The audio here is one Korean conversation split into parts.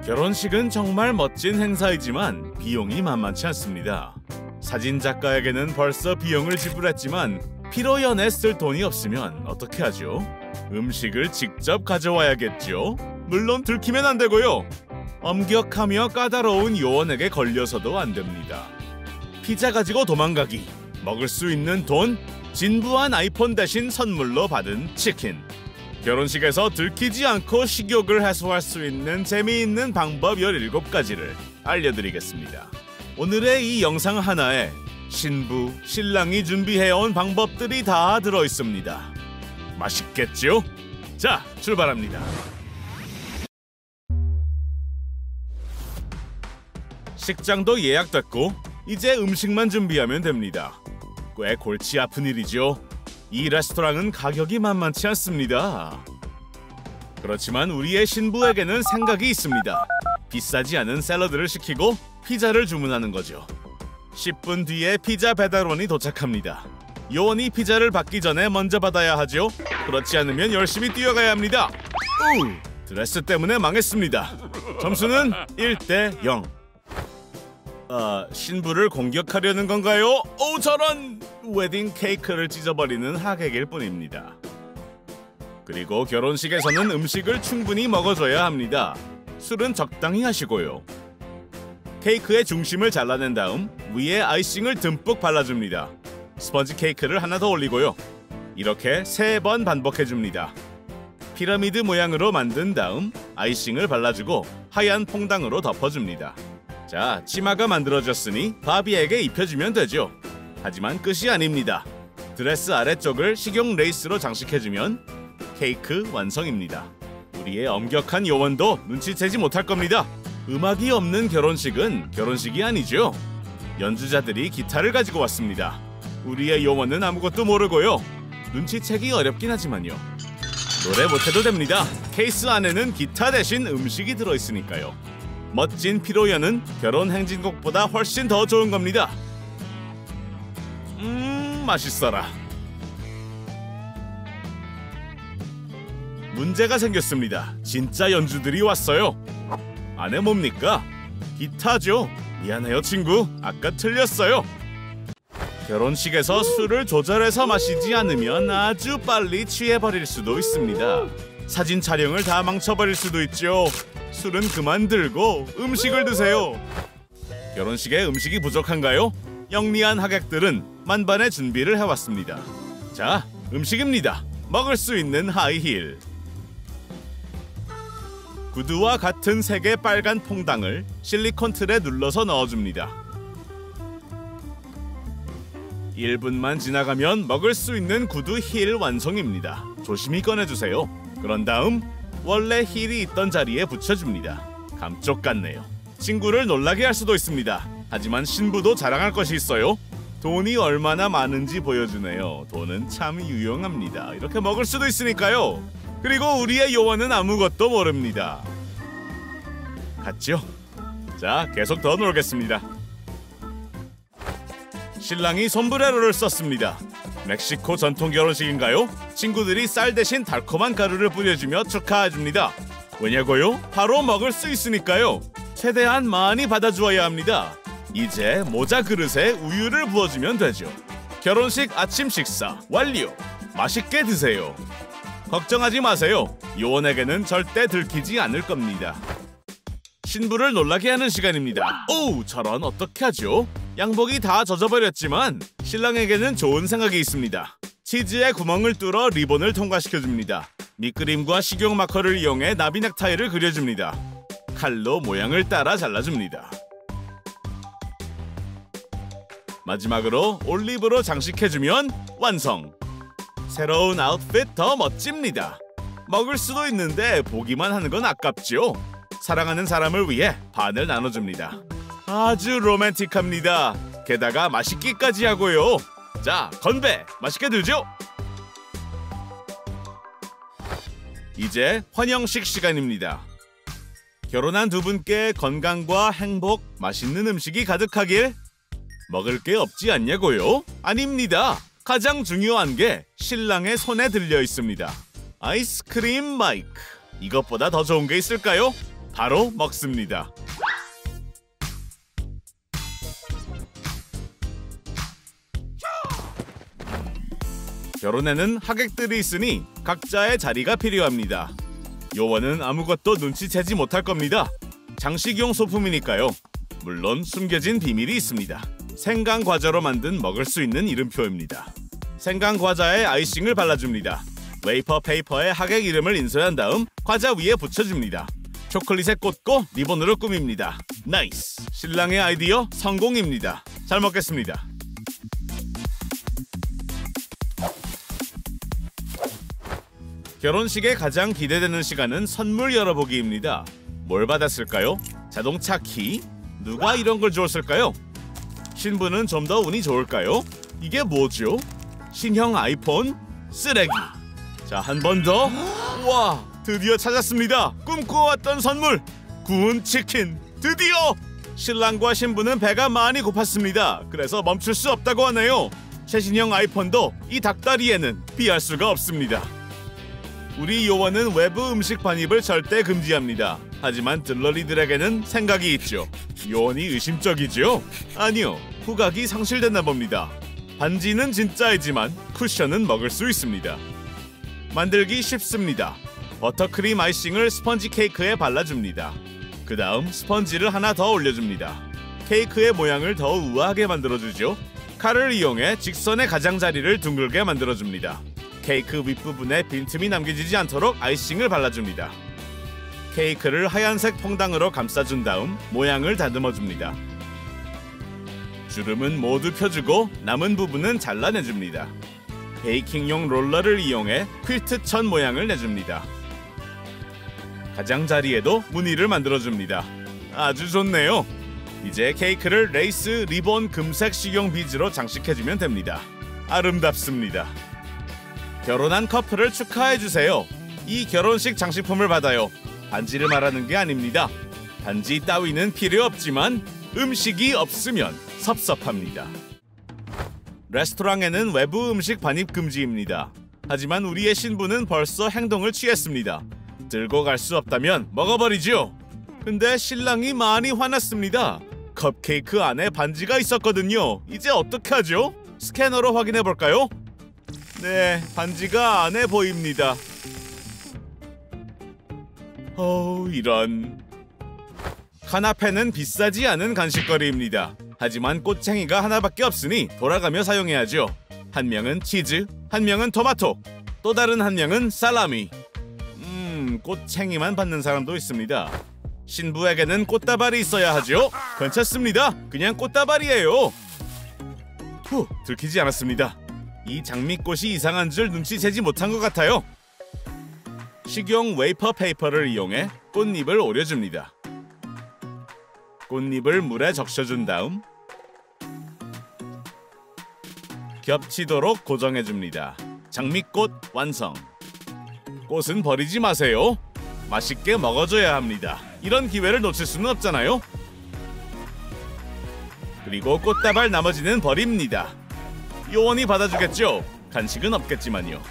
결혼식은 정말 멋진 행사이지만 비용이 만만치 않습니다. 사진작가에게는 벌써 비용을 지불했지만 피로연에 쓸 돈이 없으면 어떻게 하죠? 음식을 직접 가져와야겠죠? 물론 들키면 안 되고요. 엄격하며 까다로운 요원에게 걸려서도 안 됩니다. 피자 가지고 도망가기, 먹을 수 있는 돈, 진부한 아이폰 대신 선물로 받은 치킨. 결혼식에서 들키지 않고 식욕을 해소할 수 있는 재미있는 방법 17가지를 알려드리겠습니다. 오늘의 이 영상 하나에 신부, 신랑이 준비해온 방법들이 다 들어있습니다. 맛있겠죠? 자, 출발합니다. 식장도 예약됐고 이제 음식만 준비하면 됩니다. 꽤 골치 아픈 일이죠. 이 레스토랑은 가격이 만만치 않습니다. 그렇지만 우리의 신부에게는 생각이 있습니다. 비싸지 않은 샐러드를 시키고 피자를 주문하는 거죠. 10분 뒤에 피자 배달원이 도착합니다. 요원이 피자를 받기 전에 먼저 받아야 하죠. 그렇지 않으면 열심히 뛰어가야 합니다. 드레스 때문에 망했습니다. 점수는 1대 0. 신부를 공격하려는 건가요? 저런! 웨딩 케이크를 찢어버리는 하객일 뿐입니다. 그리고 결혼식에서는 음식을 충분히 먹어줘야 합니다. 술은 적당히 하시고요. 케이크의 중심을 잘라낸 다음 위에 아이싱을 듬뿍 발라줍니다. 스펀지 케이크를 하나 더 올리고요. 이렇게 3번 반복해줍니다. 피라미드 모양으로 만든 다음 아이싱을 발라주고 하얀 퐁당으로 덮어줍니다. 자, 치마가 만들어졌으니 바비에게 입혀주면 되죠. 하지만 끝이 아닙니다. 드레스 아래쪽을 식용 레이스로 장식해주면 케이크 완성입니다. 우리의 엄격한 요원도 눈치채지 못할 겁니다. 음악이 없는 결혼식은 결혼식이 아니죠. 연주자들이 기타를 가지고 왔습니다. 우리의 요원은 아무것도 모르고요. 눈치채기 어렵긴 하지만요. 노래 못해도 됩니다. 케이스 안에는 기타 대신 음식이 들어있으니까요. 멋진 피로연은 결혼 행진곡보다 훨씬 더 좋은 겁니다. 맛있어라. 문제가 생겼습니다. 진짜 연주들이 왔어요. 안에 뭡니까? 기타죠. 미안해요 친구, 아까 틀렸어요. 결혼식에서 술을 조절해서 마시지 않으면 아주 빨리 취해버릴 수도 있습니다. 사진 촬영을 다 망쳐버릴 수도 있죠. 술은 그만 들고 음식을 드세요. 결혼식에 음식이 부족한가요? 영리한 하객들은 만반의 준비를 해왔습니다. 자, 음식입니다. 먹을 수 있는 하이힐. 구두와 같은 색의 빨간 퐁당을 실리콘 틀에 눌러서 넣어줍니다. 1분만 지나가면 먹을 수 있는 구두 힐 완성입니다. 조심히 꺼내주세요. 그런 다음 원래 힐이 있던 자리에 붙여줍니다. 감쪽 같네요. 친구를 놀라게 할 수도 있습니다. 하지만 신부도 자랑할 것이 있어요. 돈이 얼마나 많은지 보여주네요. 돈은 참 유용합니다. 이렇게 먹을 수도 있으니까요. 그리고 우리의 요원은 아무것도 모릅니다. 갔죠? 자, 계속 더 놀겠습니다. 신랑이 솜브레로를 썼습니다. 멕시코 전통 결혼식인가요? 친구들이 쌀 대신 달콤한 가루를 뿌려주며 축하해줍니다. 왜냐고요? 바로 먹을 수 있으니까요. 최대한 많이 받아주어야 합니다. 이제 모자 그릇에 우유를 부어주면 되죠. 결혼식 아침 식사 완료! 맛있게 드세요. 걱정하지 마세요. 요원에게는 절대 들키지 않을 겁니다. 신부를 놀라게 하는 시간입니다. 저런 어떻게 하죠? 양복이 다 젖어버렸지만 신랑에게는 좋은 생각이 있습니다. 치즈에 구멍을 뚫어 리본을 통과시켜줍니다. 밑그림과 식용 마커를 이용해 나비 넥타이를 그려줍니다. 칼로 모양을 따라 잘라줍니다. 마지막으로 올리브로 장식해주면 완성! 새로운 아웃핏 더 멋집니다. 먹을 수도 있는데 보기만 하는 건 아깝죠? 사랑하는 사람을 위해 반을 나눠줍니다. 아주 로맨틱합니다. 게다가 맛있기까지 하고요. 자, 건배! 맛있게 들죠? 이제 환영식 시간입니다. 결혼한 두 분께 건강과 행복, 맛있는 음식이 가득하길. 먹을 게 없지 않냐고요? 아닙니다. 가장 중요한 게 신랑의 손에 들려 있습니다. 아이스크림 마이크. 이것보다 더 좋은 게 있을까요? 바로 먹습니다. 결혼에는 하객들이 있으니 각자의 자리가 필요합니다. 요원은 아무것도 눈치채지 못할 겁니다. 장식용 소품이니까요. 물론 숨겨진 비밀이 있습니다. 생강 과자로 만든 먹을 수 있는 이름표입니다. 생강 과자에 아이싱을 발라줍니다. 웨이퍼 페이퍼에 하객 이름을 인쇄한 다음 과자 위에 붙여줍니다. 초콜릿에 꽂고 리본으로 꾸밉니다. 나이스! 신랑의 아이디어 성공입니다. 잘 먹겠습니다. 결혼식에 가장 기대되는 시간은 선물 열어보기입니다. 뭘 받았을까요? 자동차 키? 누가 이런 걸 주었을까요? 신부는 좀 더 운이 좋을까요? 이게 뭐죠? 신형 아이폰? 쓰레기! 자, 한 번 더! 와! 드디어 찾았습니다! 꿈꿔왔던 선물! 구운 치킨! 드디어! 신랑과 신부는 배가 많이 고팠습니다. 그래서 멈출 수 없다고 하네요. 최신형 아이폰도 이 닭다리에는 비할 수가 없습니다. 우리 요원은 외부 음식 반입을 절대 금지합니다. 하지만 들러리들에게는 생각이 있죠. 요원이 의심적이죠? 아니요, 후각이 상실됐나 봅니다. 반지는 진짜이지만 쿠션은 먹을 수 있습니다. 만들기 쉽습니다. 버터크림 아이싱을 스펀지 케이크에 발라줍니다. 그 다음 스펀지를 하나 더 올려줍니다. 케이크의 모양을 더 우아하게 만들어주죠. 칼을 이용해 직선의 가장자리를 둥글게 만들어줍니다. 케이크 윗부분에 빈틈이 남겨지지 않도록 아이싱을 발라줍니다. 케이크를 하얀색 퐁당으로 감싸준 다음 모양을 다듬어줍니다. 주름은 모두 펴주고 남은 부분은 잘라내줍니다. 베이킹용 롤러를 이용해 퀼트 천 모양을 내줍니다. 가장자리에도 무늬를 만들어줍니다. 아주 좋네요. 이제 케이크를 레이스, 리본, 금색 식용 비즈로 장식해주면 됩니다. 아름답습니다. 결혼한 커플을 축하해주세요. 이 결혼식 장식품을 받아요. 반지를 말하는 게 아닙니다. 반지 따위는 필요 없지만 음식이 없으면 섭섭합니다. 레스토랑에는 외부 음식 반입 금지입니다. 하지만 우리의 신부는 벌써 행동을 취했습니다. 들고 갈 수 없다면 먹어버리죠. 근데 신랑이 많이 화났습니다. 컵케이크 안에 반지가 있었거든요. 이제 어떻게 하죠? 스캐너로 확인해볼까요? 네, 반지가 안에 보입니다. 이런. 카나페는 비싸지 않은 간식거리입니다. 하지만 꼬챙이가 하나밖에 없으니 돌아가며 사용해야죠. 한 명은 치즈, 한 명은 토마토, 또 다른 한 명은 살라미. 꼬챙이만 받는 사람도 있습니다. 신부에게는 꽃다발이 있어야 하죠. 괜찮습니다. 그냥 꽃다발이에요. 들키지 않았습니다. 이 장미꽃이 이상한 줄 눈치채지 못한 것 같아요. 식용 웨이퍼 페이퍼를 이용해 꽃잎을 오려줍니다. 꽃잎을 물에 적셔준 다음 겹치도록 고정해줍니다. 장미꽃 완성. 꽃은 버리지 마세요. 맛있게 먹어줘야 합니다. 이런 기회를 놓칠 수는 없잖아요. 그리고 꽃다발 나머지는 버립니다. 요원이 받아주겠죠? 간식은 없겠지만요.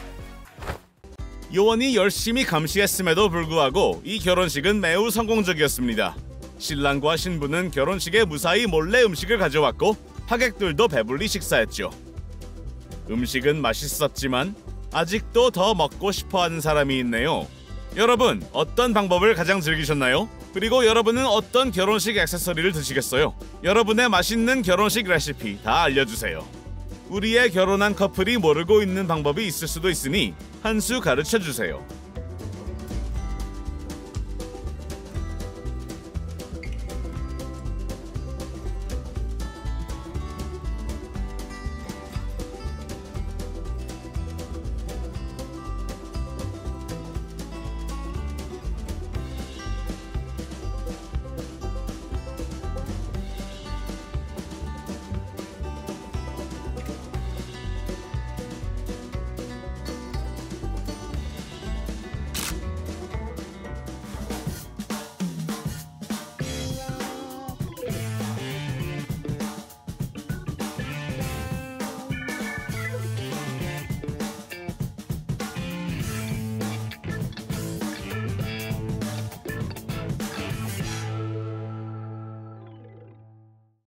요원이 열심히 감시했음에도 불구하고 이 결혼식은 매우 성공적이었습니다. 신랑과 신부는 결혼식에 무사히 몰래 음식을 가져왔고 하객들도 배불리 식사했죠. 음식은 맛있었지만 아직도 더 먹고 싶어하는 사람이 있네요. 여러분, 어떤 방법을 가장 즐기셨나요? 그리고 여러분은 어떤 결혼식 액세서리를 드시겠어요? 여러분의 맛있는 결혼식 레시피 다 알려주세요. 우리의 결혼한 커플이 모르고 있는 방법이 있을 수도 있으니 한 수 가르쳐주세요.